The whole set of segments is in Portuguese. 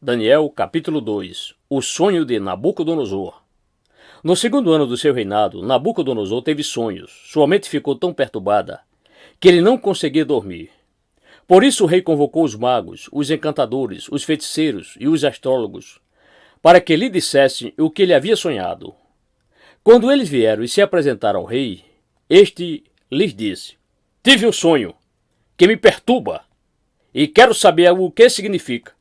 Daniel, capítulo 2. O sonho de Nabucodonosor. No segundo ano do seu reinado, Nabucodonosor teve sonhos. Sua mente ficou tão perturbada que ele não conseguia dormir. Por isso o rei convocou os magos, os encantadores, os feiticeiros e os astrólogos, para que lhe dissessem o que ele havia sonhado. Quando eles vieram e se apresentaram ao rei, este lhes disse: "Tive um sonho que me perturba e quero saber o que significa."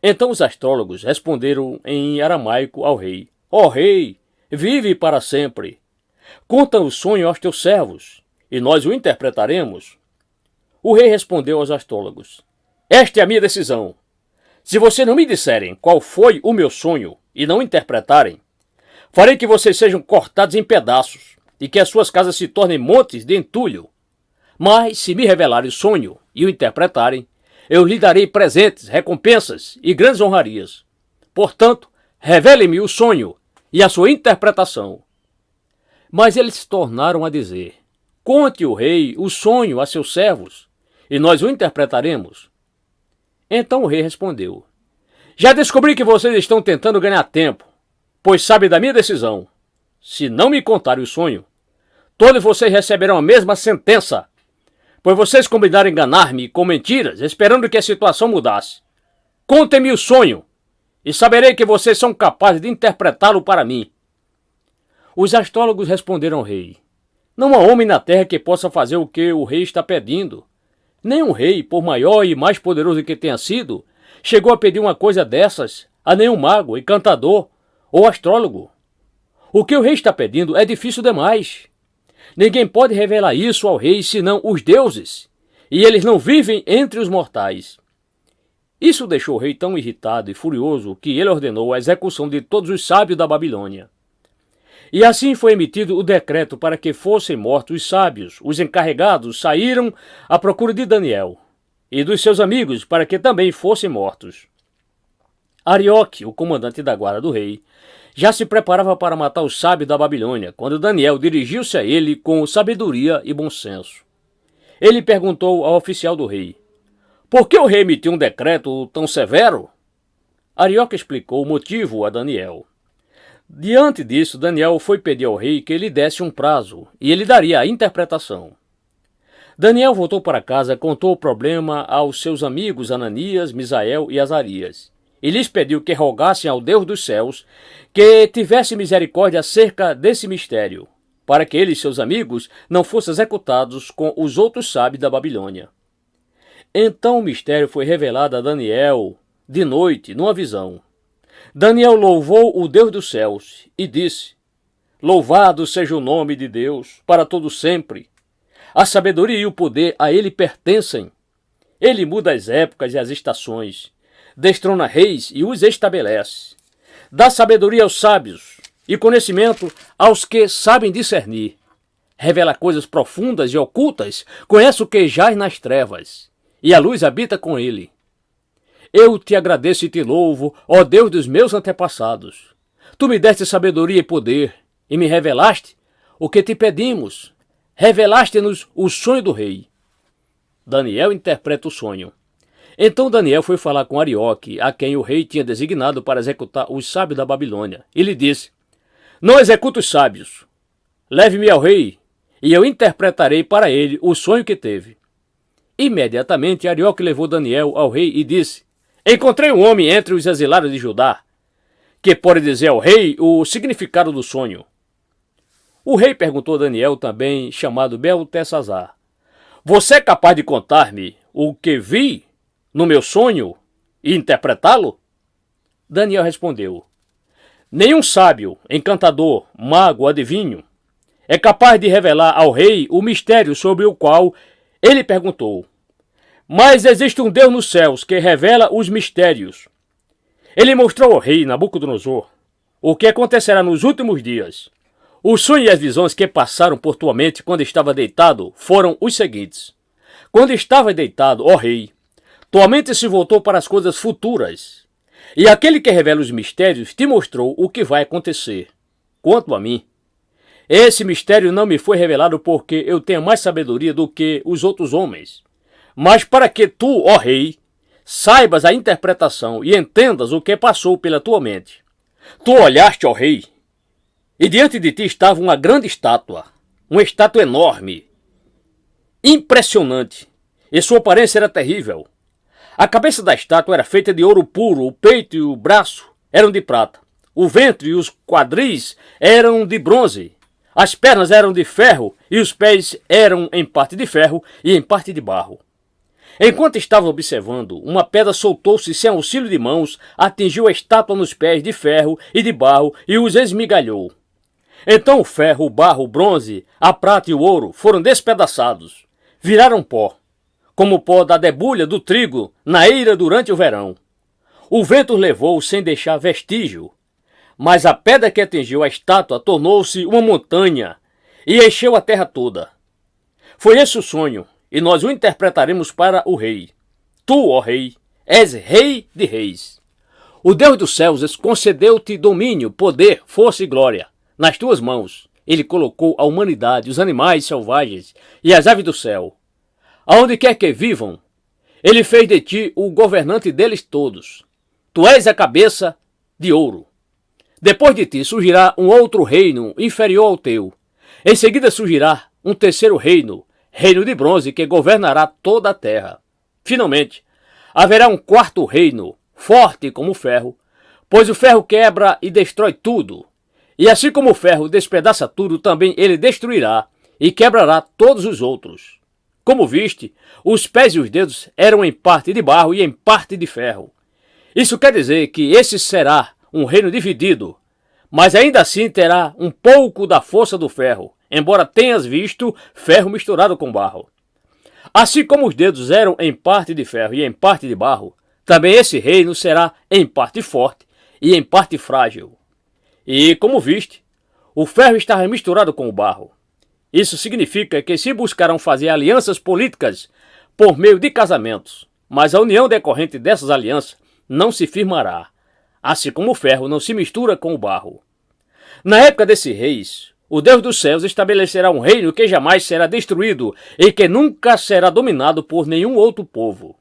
Então os astrólogos responderam em aramaico ao rei: "Ó rei, vive para sempre. Conta o sonho aos teus servos, e nós o interpretaremos." O rei respondeu aos astrólogos: "Esta é a minha decisão. Se vocês não me disserem qual foi o meu sonho e não interpretarem, farei que vocês sejam cortados em pedaços e que as suas casas se tornem montes de entulho. Mas se me revelarem o sonho e o interpretarem, eu lhe darei presentes, recompensas e grandes honrarias. Portanto, revelem-me o sonho e a sua interpretação." Mas eles tornaram a dizer: "Conte o rei o sonho a seus servos, e nós o interpretaremos." Então o rei respondeu: "Já descobri que vocês estão tentando ganhar tempo, pois sabem da minha decisão. Se não me contarem o sonho, todos vocês receberão a mesma sentença, pois vocês combinaram enganar-me com mentiras, esperando que a situação mudasse. Contem-me o sonho, e saberei que vocês são capazes de interpretá-lo para mim." Os astrólogos responderam ao rei: "Não há homem na terra que possa fazer o que o rei está pedindo. Nenhum rei, por maior e mais poderoso que tenha sido, chegou a pedir uma coisa dessas a nenhum mago, encantador ou astrólogo. O que o rei está pedindo é difícil demais. Ninguém pode revelar isso ao rei senão os deuses, e eles não vivem entre os mortais." Isso deixou o rei tão irritado e furioso que ele ordenou a execução de todos os sábios da Babilônia. E assim foi emitido o decreto para que fossem mortos os sábios. Os encarregados saíram à procura de Daniel e dos seus amigos para que também fossem mortos. Arioque, o comandante da guarda do rei, já se preparava para matar os sábios da Babilônia, quando Daniel dirigiu-se a ele com sabedoria e bom senso. Ele perguntou ao oficial do rei: "Por que o rei emitiu um decreto tão severo?" Arioque explicou o motivo a Daniel. Diante disso, Daniel foi pedir ao rei que lhe desse um prazo, e ele daria a interpretação. Daniel voltou para casa, contou o problema aos seus amigos Ananias, Misael e Azarias, e lhes pediu que rogassem ao Deus dos céus que tivesse misericórdia acerca desse mistério, para que ele e seus amigos não fossem executados com os outros sábios da Babilônia. Então o mistério foi revelado a Daniel de noite, numa visão. Daniel louvou o Deus dos céus e disse: "Louvado seja o nome de Deus para todo sempre. A sabedoria e o poder a ele pertencem. Ele muda as épocas e as estações, destrona reis e os estabelece. Dá sabedoria aos sábios e conhecimento aos que sabem discernir. Revela coisas profundas e ocultas, conhece o que jaz nas trevas, e a luz habita com ele. Eu te agradeço e te louvo, ó Deus dos meus antepassados. Tu me deste sabedoria e poder, e me revelaste o que te pedimos. Revelaste-nos o sonho do rei." Daniel interpreta o sonho. Então Daniel foi falar com Arioque, a quem o rei tinha designado para executar os sábios da Babilônia, e lhe disse: "Não execute os sábios. Leve-me ao rei, e eu interpretarei para ele o sonho que teve." Imediatamente Arioque levou Daniel ao rei e disse: "Encontrei um homem entre os exilados de Judá, que pode dizer ao rei o significado do sonho." O rei perguntou a Daniel, também chamado Beltesazar: "Você é capaz de contar-me o que vi no meu sonho e interpretá-lo?" Daniel respondeu: "Nenhum sábio, encantador, mago, adivinho é capaz de revelar ao rei o mistério sobre o qual ele perguntou. Mas existe um Deus nos céus que revela os mistérios. Ele mostrou ao rei Nabucodonosor o que acontecerá nos últimos dias. Os sonhos e as visões que passaram por tua mente quando estava deitado foram os seguintes. Quando estava deitado, ó rei, tua mente se voltou para as coisas futuras, e aquele que revela os mistérios te mostrou o que vai acontecer. Quanto a mim, esse mistério não me foi revelado porque eu tenho mais sabedoria do que os outros homens, mas para que tu, ó rei, saibas a interpretação e entendas o que passou pela tua mente. Tu olhaste, ó rei, e diante de ti estava uma grande estátua, uma estátua enorme, impressionante, e sua aparência era terrível. A cabeça da estátua era feita de ouro puro, o peito e o braço eram de prata, o ventre e os quadris eram de bronze, as pernas eram de ferro e os pés eram em parte de ferro e em parte de barro. Enquanto estava observando, uma pedra soltou-se sem auxílio de mãos, atingiu a estátua nos pés de ferro e de barro e os esmigalhou. Então o ferro, o barro, o bronze, a prata e o ouro foram despedaçados, viraram pó, como o pó da debulha do trigo na eira durante o verão. O vento os levou sem deixar vestígio, mas a pedra que atingiu a estátua tornou-se uma montanha e encheu a terra toda. Foi esse o sonho, e nós o interpretaremos para o rei. Tu, ó rei, és rei de reis. O Deus dos céus concedeu-te domínio, poder, força e glória. Nas tuas mãos, ele colocou a humanidade, os animais selvagens e as aves do céu. Aonde quer que vivam, ele fez de ti o governante deles todos. Tu és a cabeça de ouro. Depois de ti surgirá um outro reino inferior ao teu. Em seguida surgirá um terceiro reino, reino de bronze, que governará toda a terra. Finalmente, haverá um quarto reino, forte como o ferro, pois o ferro quebra e destrói tudo. E assim como o ferro despedaça tudo, também ele destruirá e quebrará todos os outros. Como viste, os pés e os dedos eram em parte de barro e em parte de ferro. Isso quer dizer que esse será um reino dividido, mas ainda assim terá um pouco da força do ferro, embora tenhas visto ferro misturado com barro. Assim como os dedos eram em parte de ferro e em parte de barro, também esse reino será em parte forte e em parte frágil. E, como viste, o ferro estava misturado com o barro. Isso significa que se buscarão fazer alianças políticas por meio de casamentos, mas a união decorrente dessas alianças não se firmará, assim como o ferro não se mistura com o barro. Na época desses reis, o Deus dos céus estabelecerá um reino que jamais será destruído e que nunca será dominado por nenhum outro povo.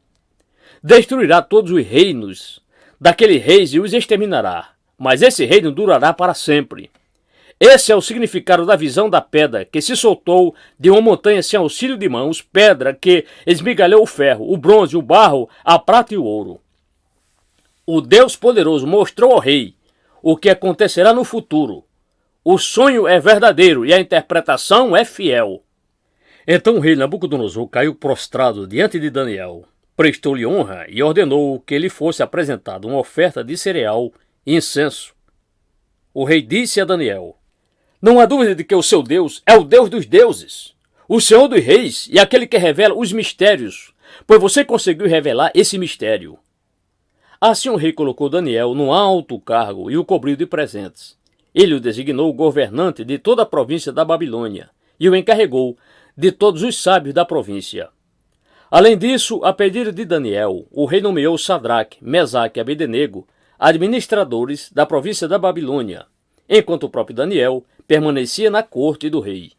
Destruirá todos os reinos daqueles reis e os exterminará, mas esse reino durará para sempre. Esse é o significado da visão da pedra que se soltou de uma montanha sem auxílio de mãos, pedra que esmigalhou o ferro, o bronze, o barro, a prata e o ouro. O Deus poderoso mostrou ao rei o que acontecerá no futuro. O sonho é verdadeiro e a interpretação é fiel. Então o rei Nabucodonosor caiu prostrado diante de Daniel, prestou-lhe honra e ordenou que lhe fosse apresentada uma oferta de cereal e incenso. O rei disse a Daniel: não há dúvida de que o seu Deus é o Deus dos deuses, o Senhor dos reis e aquele que revela os mistérios, pois você conseguiu revelar esse mistério. Assim o rei colocou Daniel num alto cargo e o cobriu de presentes. Ele o designou governante de toda a província da Babilônia e o encarregou de todos os sábios da província. Além disso, a pedido de Daniel, o rei nomeou Sadraque, Mesaque e Abednego administradores da província da Babilônia, enquanto o próprio Daniel permanecia na corte do rei.